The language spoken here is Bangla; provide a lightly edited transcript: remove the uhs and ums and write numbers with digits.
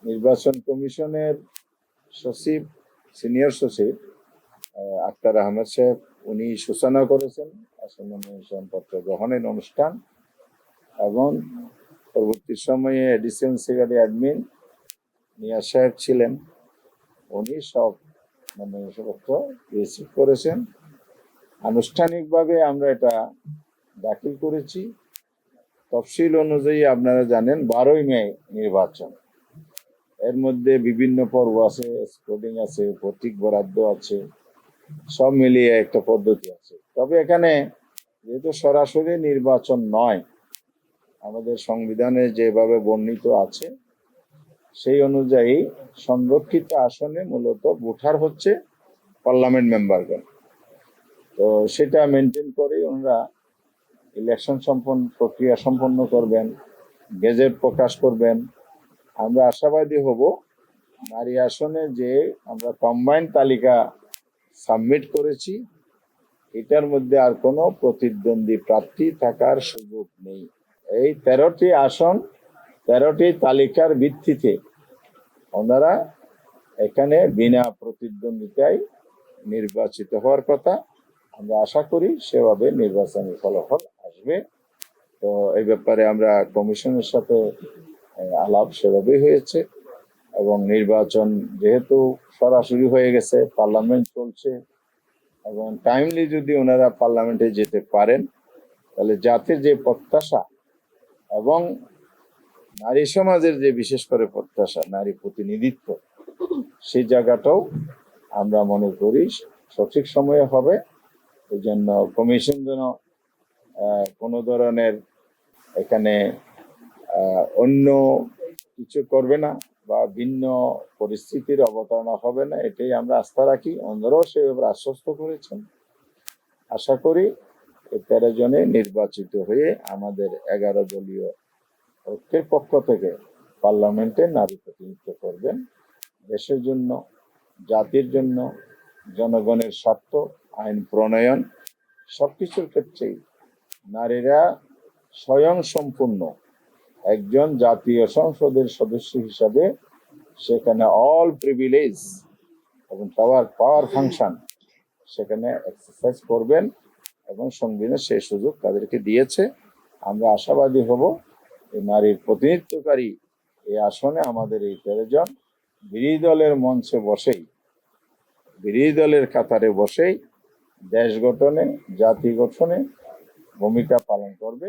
নির্বাচন কমিশনের সচিব, সিনিয়র সচিব আক্তার আহমেদ সাহেব উনি সূচনা করেছেন আসন্ন মনোনয়নপত্র গ্রহণের অনুষ্ঠান, এবং পরবর্তী সময়ে এডিশন সেক্রেটারি অ্যাডমিন নিয়াজ সাহেব ছিলেন, উনি সব মনোনয়নপত্র রিসিভ করেছেন। আনুষ্ঠানিকভাবে আমরা এটা দাখিল করেছি। তফসিল অনুযায়ী আপনারা জানেন 12ই মে নির্বাচন, এর মধ্যে বিভিন্ন পর্ব আছে, স্কোরিং আছে, প্রতীক বরাদ্দ আছে, সব মিলিয়ে একটা পদ্ধতি আছে। তবে এখানে যেহেতু সরাসরি নির্বাচন নয়, আমাদের সংবিধানে যেভাবে বর্ণিত আছে সেই অনুযায়ী সংরক্ষিত আসনে মূলত ভোটার হচ্ছে পার্লামেন্ট মেম্বারগণ। তো সেটা মেনটেন করে ওনারা ইলেকশন প্রক্রিয়া সম্পন্ন করবেন, গেজেট প্রকাশ করবেন। আমরা আশাবাদী হব নারী আসনে যে আমরা কম্বাইন্ড তালিকা সাবমিট করেছি এটার মধ্যে আর কোনো প্রতিদ্বন্দ্বী প্রার্থী থাকার সুযোগ নেই। এই 13টি আসন 13টি তালিকার ভিত্তিতে ওনারা এখানে বিনা প্রতিদ্বন্দ্বিতায় নির্বাচিত হওয়ার কথা। আমরা আশা করি সেভাবে নির্বাচনের ফলাফল আসবে। তো এই ব্যাপারে আমরা কমিশনের সাথে আলাপ সেভাবেই হয়েছে, এবং নির্বাচন যেহেতু সরাসরি হয়ে গেছে, পার্লামেন্ট চলছে, এবং টাইমলি যদি ওনারা পার্লামেন্টে যেতে পারেন তাহলে জাতির যে প্রত্যাশা এবং নারী সমাজের যে বিশেষ করে প্রত্যাশা, নারী প্রতিনিধিত্ব, সেই জায়গাটাও আমরা মনে করি সঠিক সময়ে হবে। এই জন্য কমিশন যেন কোনো ধরনের এখানে অন্য কিছু করবে না বা ভিন্ন পরিস্থিতির অবতারণা হবে না, এটাই আমরা আস্থা রাখি। ওনারাও সেভাবে আশ্বস্ত করেছেন। আশা করি 13 জনে নির্বাচিত হয়ে আমাদের 11 দলীয় ঐক্যের পক্ষ থেকে পার্লামেন্টে নারী প্রতিনিধিত্ব করবেন। দেশের জন্য, জাতির জন্য, জনগণের স্বার্থ, আইন প্রণয়ন সবকিছুর ক্ষেত্রেই নারীরা স্বয়ং সম্পূর্ণ একজন জাতীয় সংসদের সদস্য হিসাবে সেখানে অল প্রিভিলেজ এবং পাওয়ার ফাংশন সেখানে এক্সারসাইজ করবেন, এবং সংবিধান সেই সুযোগ তাদেরকে দিয়েছে। আমরা আশাবাদী হব এই নারীর প্রতিনিধিত্বকারী এই আসনে আমাদের এই 13 জন বিরোধী দলের মঞ্চে বসেই, বিরোধী দলের কাতারে বসেই দেশ গঠনে, জাতি গঠনে ভূমিকা পালন করবে।